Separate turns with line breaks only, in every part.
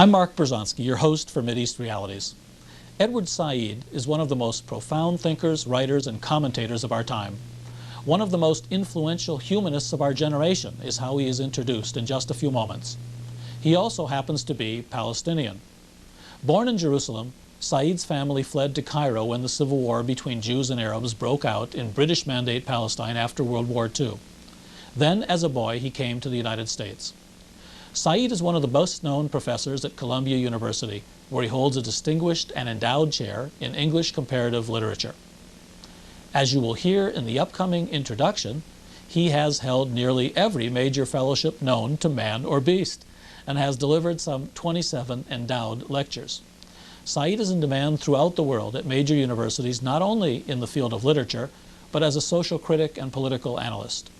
I'm Mark Bruzonsky, your host for Mideast Realities. Edward Said is one of the most profound thinkers, writers, and commentators of our time. One of the most influential humanists of our generation is how he is introduced in just a few moments. He also happens to be Palestinian. Born in Jerusalem, Said's family fled to Cairo when the civil war between Jews and Arabs broke out in British Mandate Palestine after World War II. Then, as a boy, he came to the United States. Said is one of the best-known professors at Columbia University, where he holds a distinguished and endowed chair in English comparative literature. As you will hear in the upcoming introduction, he has held nearly every major fellowship known to man or beast, and has delivered some 27 endowed lectures. Said is in demand throughout the world at major universities, not only in the field of literature, but as a social critic and political analyst.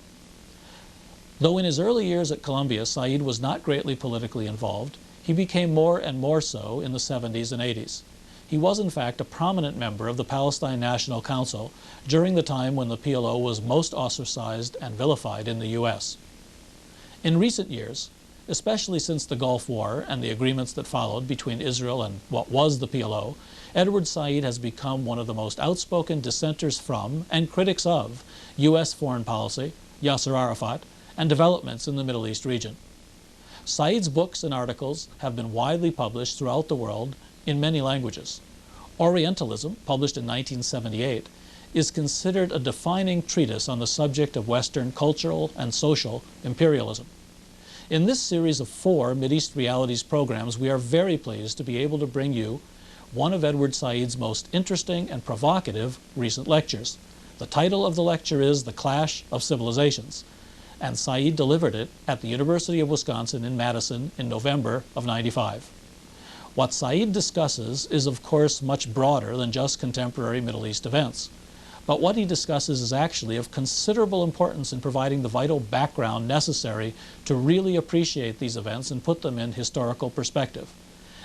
Though in his early years at Columbia, Said was not greatly politically involved, he became more and more so in the 70s and 80s. He was, in fact, a prominent member of the Palestine National Council during the time when the PLO was most ostracized and vilified in the U.S. In recent years, especially since the Gulf War and the agreements that followed between Israel and what was the PLO, Edward Said has become one of the most outspoken dissenters from and critics of U.S. foreign policy, Yasser Arafat, and developments in the Middle East region. Said's books and articles have been widely published throughout the world in many languages. Orientalism, published in 1978, is considered a defining treatise on the subject of Western cultural and social imperialism. In this series of 4 Mideast Realities programs, we are very pleased to be able to bring you one of Edward Said's most interesting and provocative recent lectures. The title of the lecture is The Clash of Civilizations, and Said delivered it at the University of Wisconsin in Madison in November of '95. What Said discusses is, of course, much broader than just contemporary Middle East events. But what he discusses is actually of considerable importance in providing the vital background necessary to really appreciate these events and put them in historical perspective.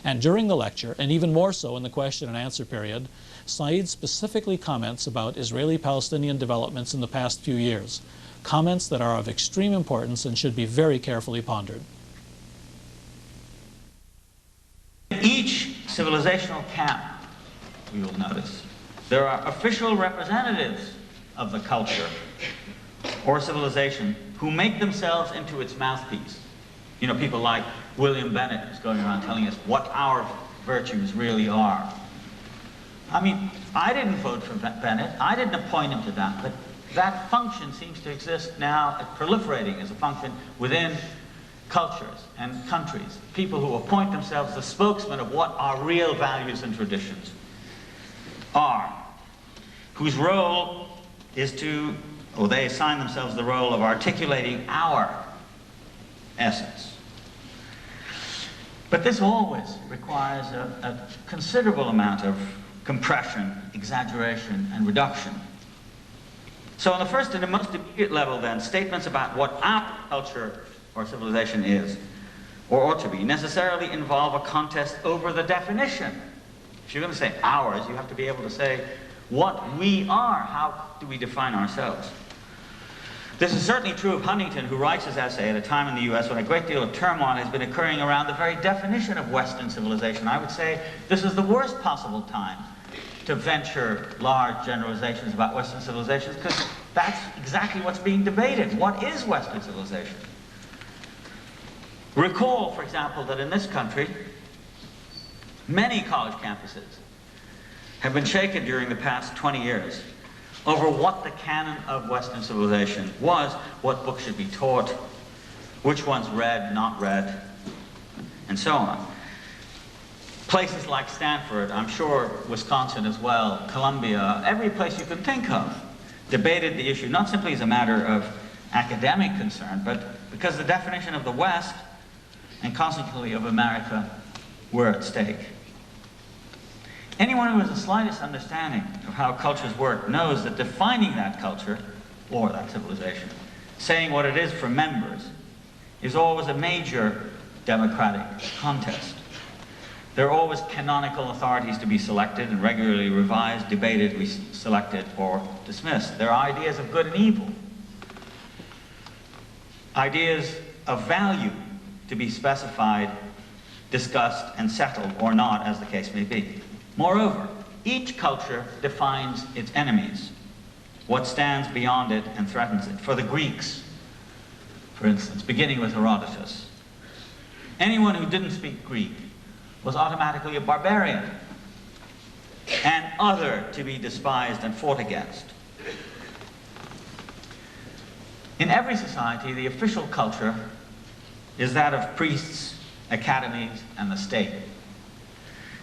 And during the lecture, and even more so in the question and answer period, Said specifically comments about Israeli-Palestinian developments in the past few years, comments that are of extreme importance and should be very carefully pondered.
Each civilizational camp, we will notice, there are official representatives of the culture or civilization who make themselves into its mouthpiece. You know, people like William Bennett is going around telling us what our virtues really are. I mean, I didn't vote for Bennett, I didn't appoint him to that, but that function seems to exist now, proliferating as a function within cultures and countries. People who appoint themselves the spokesman of what our real values and traditions are, whose role is to, or they assign themselves the role of articulating our essence. But this always requires a considerable amount of compression, exaggeration, and reduction. So on the first and the most immediate level then, statements about what our culture or civilization is, or ought to be, necessarily involve a contest over the definition. If you're going to say ours, you have to be able to say what we are. How do we define ourselves? This is certainly true of Huntington, who writes his essay at a time in the U.S. when a great deal of turmoil has been occurring around the very definition of Western civilization. I would say this is the worst possible time to venture large generalizations about Western civilizations, because that's exactly what's being debated. What is Western civilization? Recall, for example, that in this country, many college campuses have been shaken during the past 20 years over what the canon of Western civilization was, what books should be taught, which ones read, not read, and so on. Places like Stanford, I'm sure Wisconsin as well, Columbia, every place you can think of, debated the issue not simply as a matter of academic concern, but because the definition of the West and consequently of America were at stake. Anyone who has the slightest understanding of how cultures work knows that defining that culture, or that civilization, saying what it is for members, is always a major democratic contest. There are always canonical authorities to be selected and regularly revised, debated, selected, or dismissed. There are ideas of good and evil, ideas of value to be specified discussed and settled, or not, as the case may be. Moreover, each culture defines its enemies, what stands beyond it and threatens it. For the Greeks, for instance, beginning with Herodotus, anyone who didn't speak Greek was automatically a barbarian, and other to be despised and fought against. In every society, the official culture is that of priests, academies, and the state.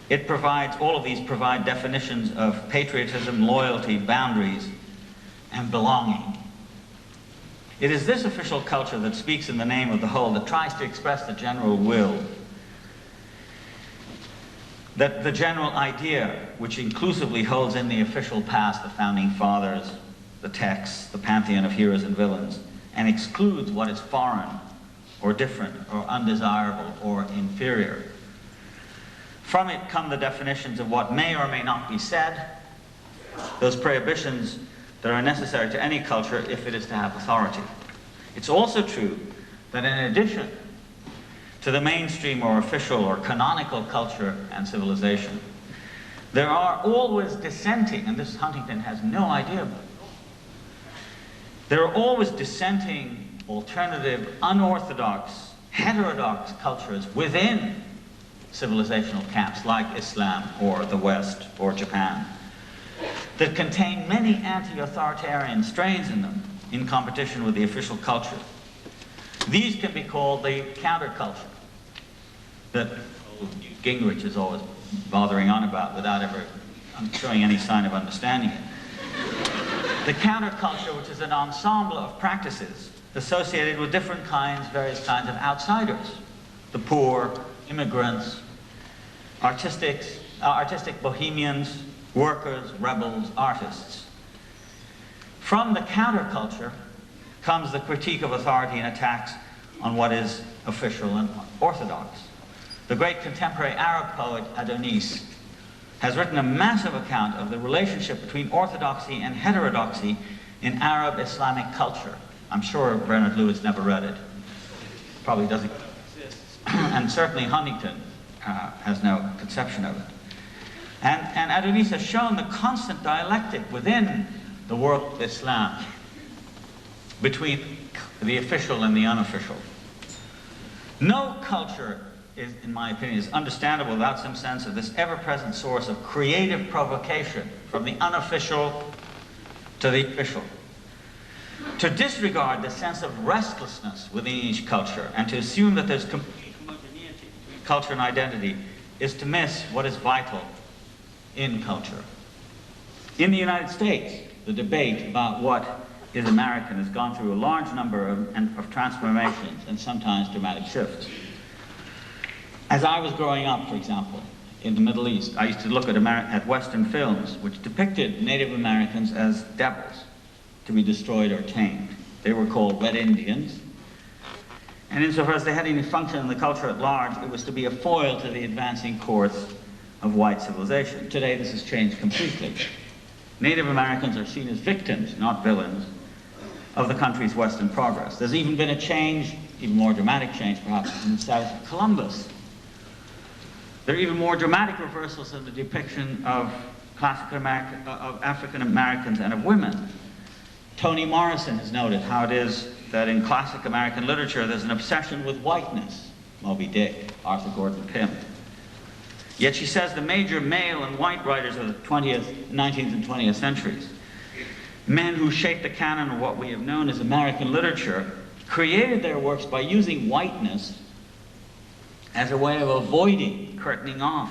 It provides, all of these provide definitions of patriotism, loyalty, boundaries, and belonging. It is this official culture that speaks in the name of the whole, that tries to express the general will, that the general idea, which inclusively holds in the official past, the founding fathers, the texts, the pantheon of heroes and villains, and excludes what is foreign or different or undesirable or inferior. From it come the definitions of what may or may not be said, those prohibitions that are necessary to any culture if it is to have authority. It's also true that in addition to the mainstream or official or canonical culture and civilization, there are always dissenting, and this Huntington has no idea about, there are always dissenting, alternative, unorthodox, heterodox cultures within civilizational camps like Islam or the West or Japan that contain many anti-authoritarian strains in them in competition with the official culture. These can be called the counterculture that Gingrich is always bothering on about without ever showing any sign of understanding it. The counterculture, which is an ensemble of practices associated with different kinds, various kinds of outsiders, the poor, immigrants, artistic bohemians, workers, rebels, artists. From the counterculture comes the critique of authority and attacks on what is official and orthodox. The great contemporary Arab poet Adonis has written a massive account of the relationship between orthodoxy and heterodoxy in Arab Islamic culture. I'm sure Bernard Lewis never read it. Probably doesn't exist. And certainly Huntington has no conception of it. And Adonis has shown the constant dialectic within the world of Islam between the official and the unofficial. No culture, in my opinion, is understandable without some sense of this ever-present source of creative provocation from the unofficial to the official. To disregard the sense of restlessness within each culture and to assume that there's complete homogeneity between culture and identity is to miss what is vital in culture. In the United States, the debate about what is American has gone through a large number of transformations and sometimes dramatic shifts. As I was growing up, for example, in the Middle East, I used to look at Western films which depicted Native Americans as devils to be destroyed or tamed. They were called Red Indians. And insofar as they had any function in the culture at large, it was to be a foil to the advancing course of white civilization. Today, this has changed completely. Native Americans are seen as victims, not villains, of the country's Western progress. There's even been a change, even more dramatic change perhaps, in the south of Columbus. There are even more dramatic reversals in the depiction of African Americans and of women. Toni Morrison has noted how it is that in classic American literature there's an obsession with whiteness. Moby Dick, Arthur Gordon Pym. Yet she says the major male and white writers of the 19th and 20th centuries, men who shaped the canon of what we have known as American literature, created their works by using whiteness as a way of avoiding curtaining off,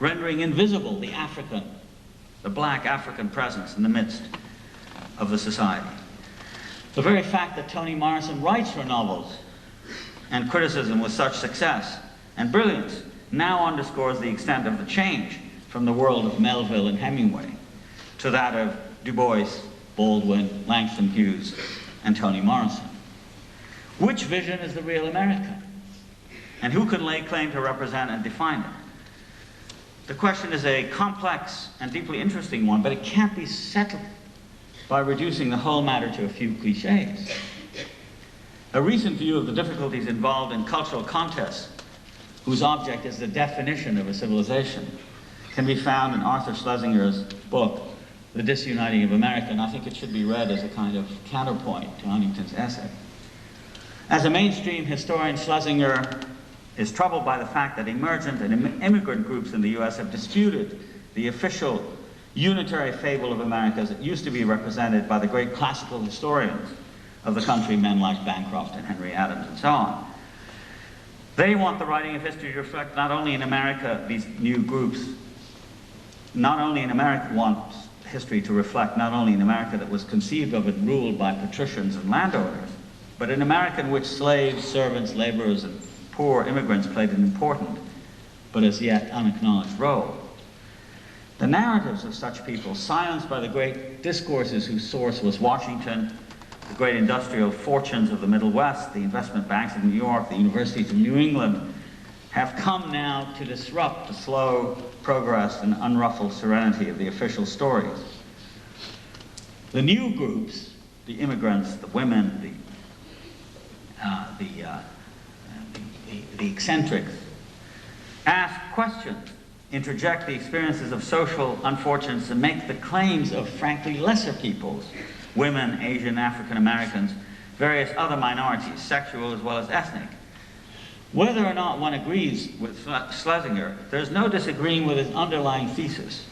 rendering invisible the black African presence in the midst of the society. The very fact that Toni Morrison writes her novels and criticism with such success and brilliance now underscores the extent of the change from the world of Melville and Hemingway to that of Du Bois, Baldwin, Langston Hughes, and Toni Morrison. Which vision is the real America? And who can lay claim to represent and define it? The question is a complex and deeply interesting one, but it can't be settled by reducing the whole matter to a few cliches. A recent view of the difficulties involved in cultural contests whose object is the definition of a civilization, can be found in Arthur Schlesinger's book, The Disuniting of America, and I think it should be read as a kind of counterpoint to Huntington's essay. As a mainstream historian, Schlesinger is troubled by the fact that emergent and immigrant groups in the U.S. have disputed the official unitary fable of America as it used to be represented by the great classical historians of the country, men like Bancroft and Henry Adams and so on. They want the writing of history to reflect not only in America, these new groups, not only in America want history to reflect not only in America that was conceived of and ruled by patricians and landowners, but in America in which slaves, servants, laborers, and poor immigrants played an important, but as yet unacknowledged role. The narratives of such people, silenced by the great discourses whose source was Washington, the great industrial fortunes of the Middle West, the investment banks of New York, the universities of New England, have come now to disrupt the slow progress and unruffled serenity of the official stories. The new groups, the immigrants, the women, the eccentrics, ask questions, interject the experiences of social unfortunates, and make the claims of frankly lesser peoples, women, Asian, African Americans, various other minorities, sexual as well as ethnic. Whether or not one agrees with Schlesinger, there's no disagreeing with his underlying thesis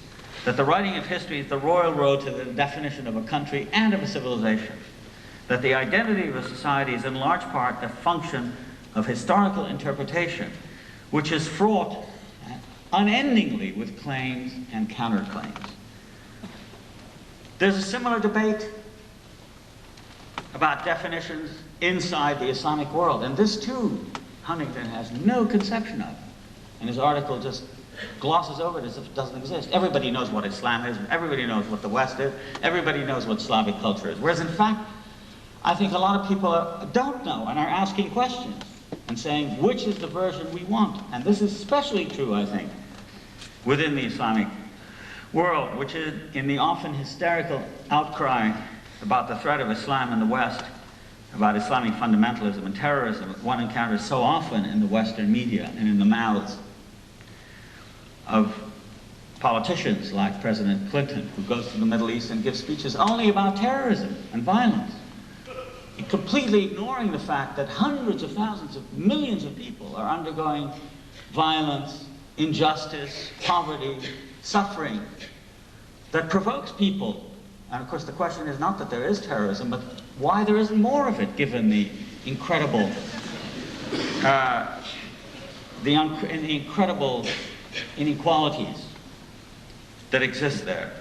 that the writing of history is the royal road to the definition of a country and of a civilization, that the identity of a society is in large part a function of historical interpretation, which is fraught unendingly with claims and counterclaims. There's a similar debate about definitions inside the Islamic world, and this too Huntington has no conception of, and his article just glosses over it as if it doesn't exist. Everybody knows what Islam is, everybody knows what the West is, everybody knows what Slavic culture is, whereas in fact I think a lot of people don't know and are asking questions and saying, which is the version we want? And this is especially true, I think, within the Islamic world, which is in the often hysterical outcry about the threat of Islam in the West, about Islamic fundamentalism and terrorism one encounters so often in the Western media and in the mouths of politicians like President Clinton, who goes to the Middle East and gives speeches only about terrorism and violence, completely ignoring the fact that hundreds of thousands of millions of people are undergoing violence, injustice, poverty, suffering that provokes people. And of course the question is not that there is terrorism, but why there isn't more of it, given the incredible incredible inequalities that exist there.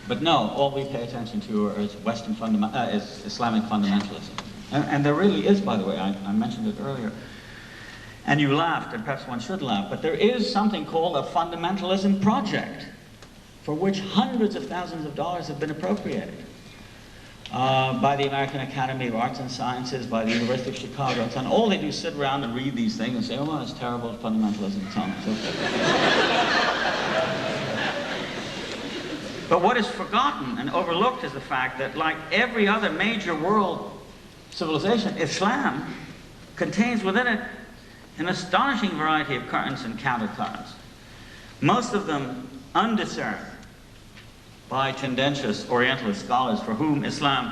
But no, all we pay attention to is is Islamic fundamentalism. And there really is, by the way, I mentioned it earlier, and you laughed, and perhaps one should laugh, but there is something called a fundamentalism project, for which hundreds of thousands of dollars have been appropriated by the American Academy of Arts and Sciences, by the University of Chicago, and so on. All they do is sit around and read these things and say, oh, well, it's terrible, it's fundamentalism, and so on and so forth. But what is forgotten and overlooked is the fact that, like every other major world civilization, Islam contains within it an astonishing variety of currents and countercurrents, most of them undiscerned by tendentious Orientalist scholars for whom Islam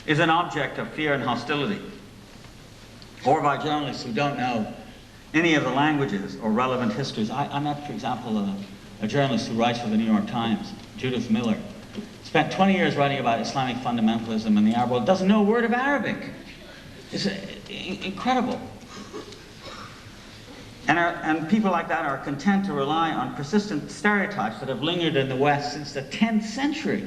is an object of fear and hostility, or by journalists who don't know any of the languages or relevant histories. I met, for example, a journalist who writes for the New York Times, Judith Miller, spent 20 years writing about Islamic fundamentalism in the Arab world, doesn't know a word of Arabic. It's incredible. And people like that are content to rely on persistent stereotypes that have lingered in the West since the 10th century.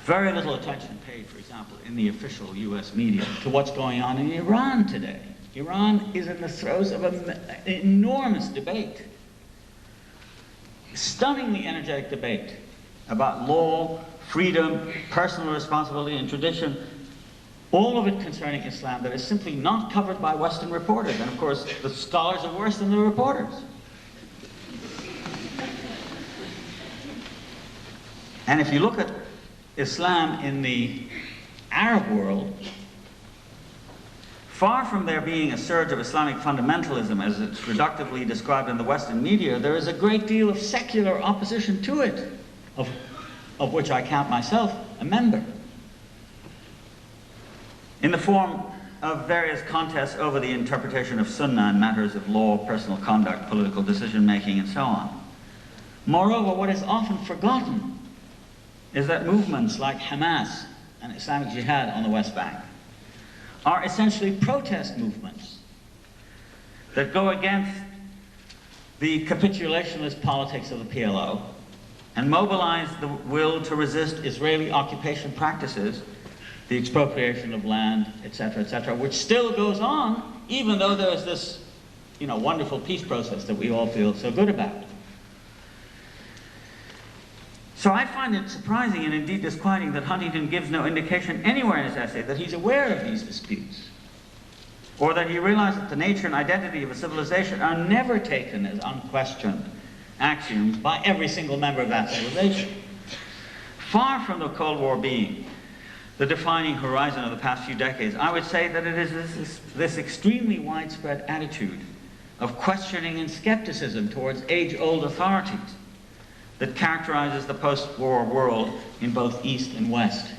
Very little attention paid, for example, in the official US media to what's going on in Iran today. Iran is in the throes of an enormous debate, stunningly energetic debate about law, freedom, personal responsibility, and tradition, all of it concerning Islam that is simply not covered by Western reporters. And of course, the scholars are worse than the reporters. And if you look at Islam in the Arab world, Far from there being a surge of Islamic fundamentalism, as it's reductively described in the Western media, there is a great deal of secular opposition to it, of which I count myself a member, in the form of various contests over the interpretation of Sunnah in matters of law, personal conduct, political decision-making, and so on. Moreover, what is often forgotten is that movements like Hamas and Islamic Jihad on the West Bank are essentially protest movements that go against the capitulationist politics of the PLO and mobilize the will to resist Israeli occupation practices, the expropriation of land, etc., which still goes on, even though there is this, wonderful peace process that we all feel so good about. So I find it surprising and indeed disquieting that Huntington gives no indication anywhere in his essay that he's aware of these disputes, or that he realizes that the nature and identity of a civilization are never taken as unquestioned axioms by every single member of that civilization. Far from the Cold War being the defining horizon of the past few decades, I would say that it is this extremely widespread attitude of questioning and skepticism towards age-old authorities that characterizes the post-war world in both East and West.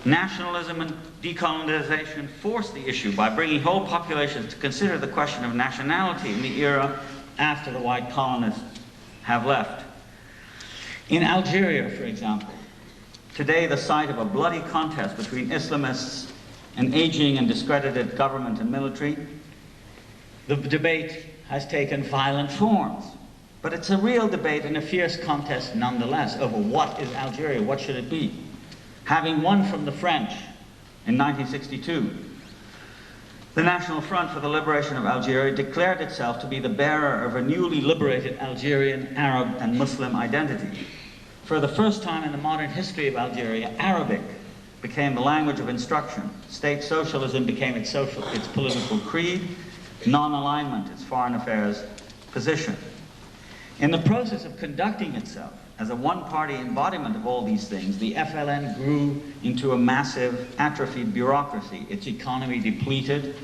Nationalism and decolonization force the issue by bringing whole populations to consider the question of nationality in the era after the white colonists have left. In Algeria, for example, today the site of a bloody contest between Islamists, an aging and discredited government and military, the debate has taken violent forms. But it's a real debate and a fierce contest nonetheless over what is Algeria, what should it be. Having won from the French in 1962, the National Front for the Liberation of Algeria declared itself to be the bearer of a newly liberated Algerian, Arab, and Muslim identity. For the first time in the modern history of Algeria, Arabic became the language of instruction. State socialism became its political creed, non-alignment its foreign affairs position. In the process of conducting itself as a one-party embodiment of all these things, the FLN grew into a massive, atrophied bureaucracy, its economy depleted,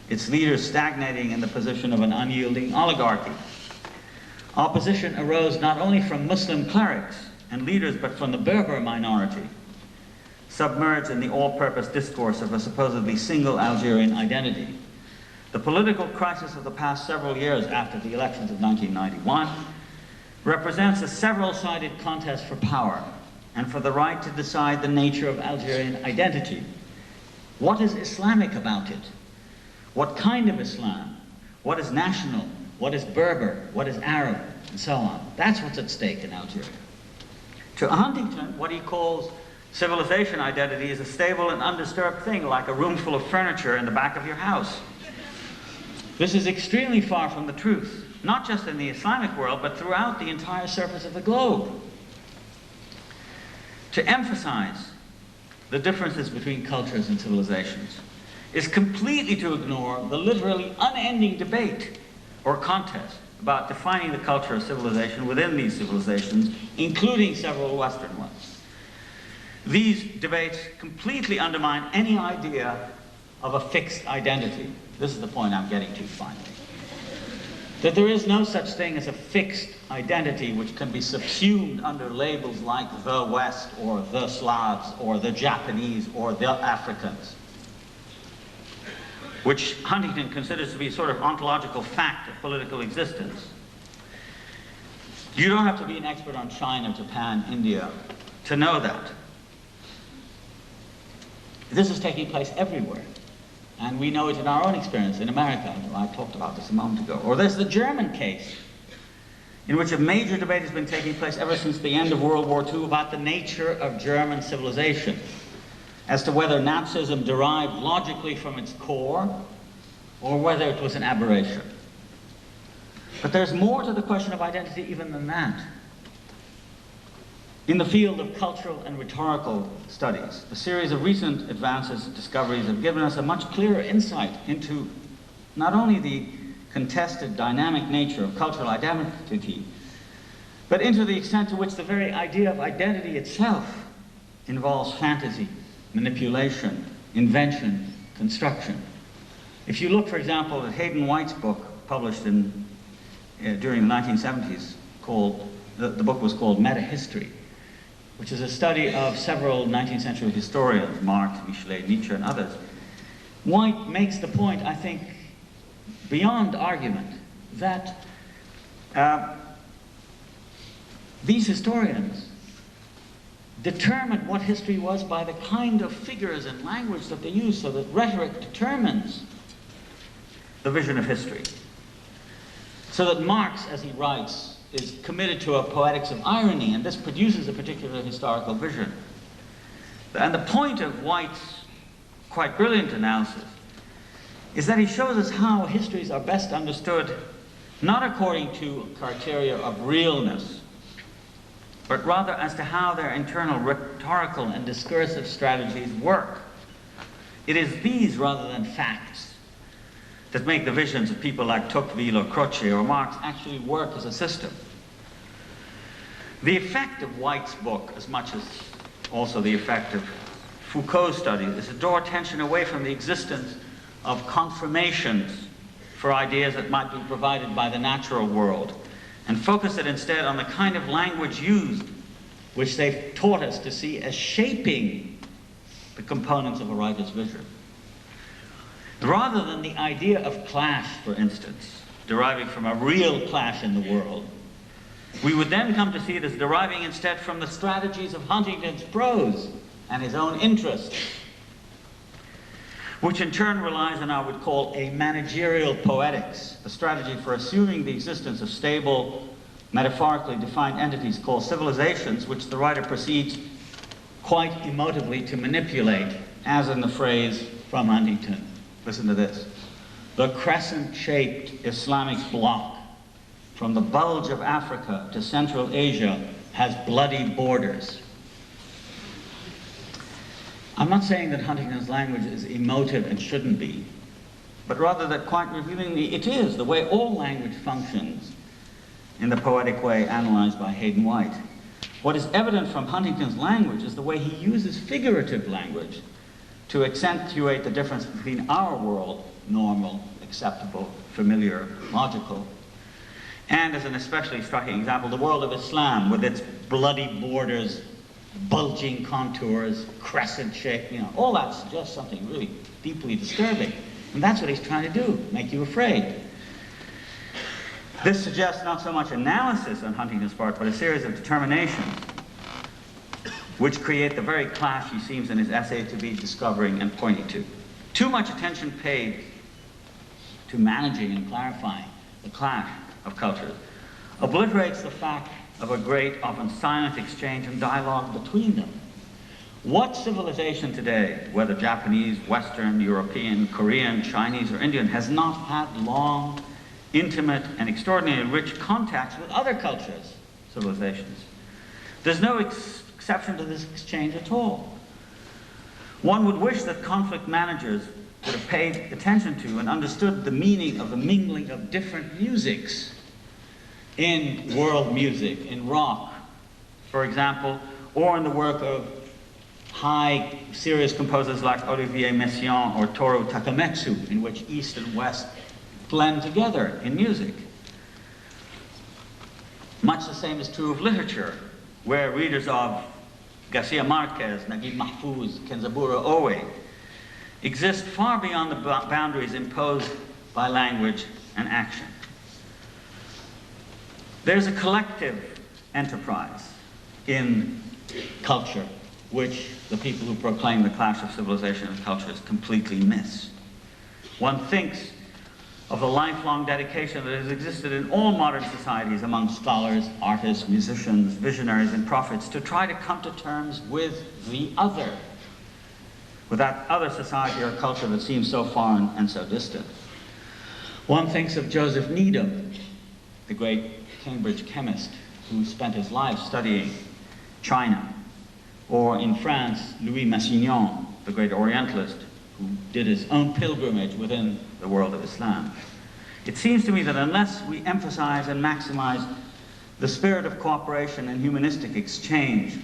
its leaders stagnating in the position of an unyielding oligarchy. Opposition arose not only from Muslim clerics and leaders, but from the Berber minority, submerged in the all-purpose discourse of a supposedly single Algerian identity. The political crisis of the past several years after the elections of 1991 represents a several-sided contest for power and for the right to decide the nature of Algerian identity. What is Islamic about it? What kind of Islam? What is national? What is Berber? What is Arab? And so on. That's what's at stake in Algeria. To Huntington, what he calls civilization identity is a stable and undisturbed thing, like a room full of furniture in the back of your house. This is extremely far from the truth, not just in the Islamic world, but throughout the entire surface of the globe. To emphasize the differences between cultures and civilizations is completely to ignore the literally unending debate or contest about defining the culture of civilization within these civilizations, including several Western ones. These debates completely undermine any idea of a fixed identity. This is the point I'm getting to finally. That there is no such thing as a fixed identity which can be subsumed under labels like the West or the Slavs or the Japanese or the Africans, which Huntington considers to be a sort of ontological fact of political existence. You don't have to be an expert on China, Japan, India to know that. This is taking place everywhere. And we know it in our own experience in America. I talked about this a moment ago. Or there's the German case, in which a major debate has been taking place ever since the end of World War II about the nature of German civilization, as to whether Nazism derived logically from its core, or whether it was an aberration. But there's more to the question of identity even than that. In the field of cultural and rhetorical studies, a series of recent advances and discoveries have given us a much clearer insight into not only the contested dynamic nature of cultural identity, but into the extent to which the very idea of identity itself involves fantasy, manipulation, invention, construction. If you look, for example, at Hayden White's book, published during the 1970s, the book was called Meta-History, which is a study of several 19th century historians, Marx, Michelet, Nietzsche, and others. White makes the point, I think, beyond argument, that these historians determined what history was by the kind of figures and language that they use, so that rhetoric determines the vision of history. So that Marx, as he writes, is committed to a poetics of irony, and this produces a particular historical vision. And the point of White's quite brilliant analysis is that he shows us how histories are best understood not according to criteria of realness, but rather as to how their internal rhetorical and discursive strategies work. It is these rather than facts that make the visions of people like Tocqueville or Croce or Marx actually work as a system. The effect of White's book, as much as also the effect of Foucault's studies, is to draw attention away from the existence of confirmations for ideas that might be provided by the natural world, and focus it instead on the kind of language used, which they've taught us to see as shaping the components of a writer's vision. Rather than the idea of clash, for instance, deriving from a real clash in the world, we would then come to see it as deriving instead from the strategies of Huntington's prose and his own interests, which in turn relies on what I would call a managerial poetics, a strategy for assuming the existence of stable, metaphorically defined entities called civilizations, which the writer proceeds quite emotively to manipulate, as in the phrase from Huntington. Listen to this. The crescent-shaped Islamic bloc from the bulge of Africa to Central Asia has bloody borders. I'm not saying that Huntington's language is emotive and shouldn't be, but rather that quite revealingly it is, the way all language functions in the poetic way analyzed by Hayden White. What is evident from Huntington's language is the way he uses figurative language to accentuate the difference between our world, normal, acceptable, familiar, logical, and as an especially striking example, the world of Islam with its bloody borders, bulging contours, crescent shape, all that suggests something really deeply disturbing. And that's what he's trying to do, make you afraid. This suggests not so much analysis on Huntington's part, but a series of determinations which create the very clash he seems in his essay to be discovering and pointing to. Too much attention paid to managing and clarifying the clash of cultures obliterates the fact of a great, often silent exchange and dialogue between them. What civilization today, whether Japanese, Western, European, Korean, Chinese, or Indian, has not had long, intimate, and extraordinarily rich contacts with other cultures, civilizations? There's no exception to this exchange at all. One would wish that conflict managers would have paid attention to and understood the meaning of the mingling of different musics in world music, in rock, for example, or in the work of high, serious composers like Olivier Messiaen or Toru Takamatsu, in which East and West blend together in music. Much the same is true of literature, where readers of Garcia Marquez, Naguib Mahfouz, Kenzaburo Oe exist far beyond the boundaries imposed by language and action. There's a collective enterprise in culture which the people who proclaim the clash of civilization and cultures completely miss. One thinks of the lifelong dedication that has existed in all modern societies among scholars, artists, musicians, visionaries, and prophets to try to come to terms with the other, with that other society or culture that seems so foreign and so distant. One thinks of Joseph Needham, the great Cambridge chemist who spent his life studying China, or in France, Louis Massignon, the great Orientalist who did his own pilgrimage within the world of Islam. It seems to me that unless we emphasize and maximize the spirit of cooperation and humanistic exchange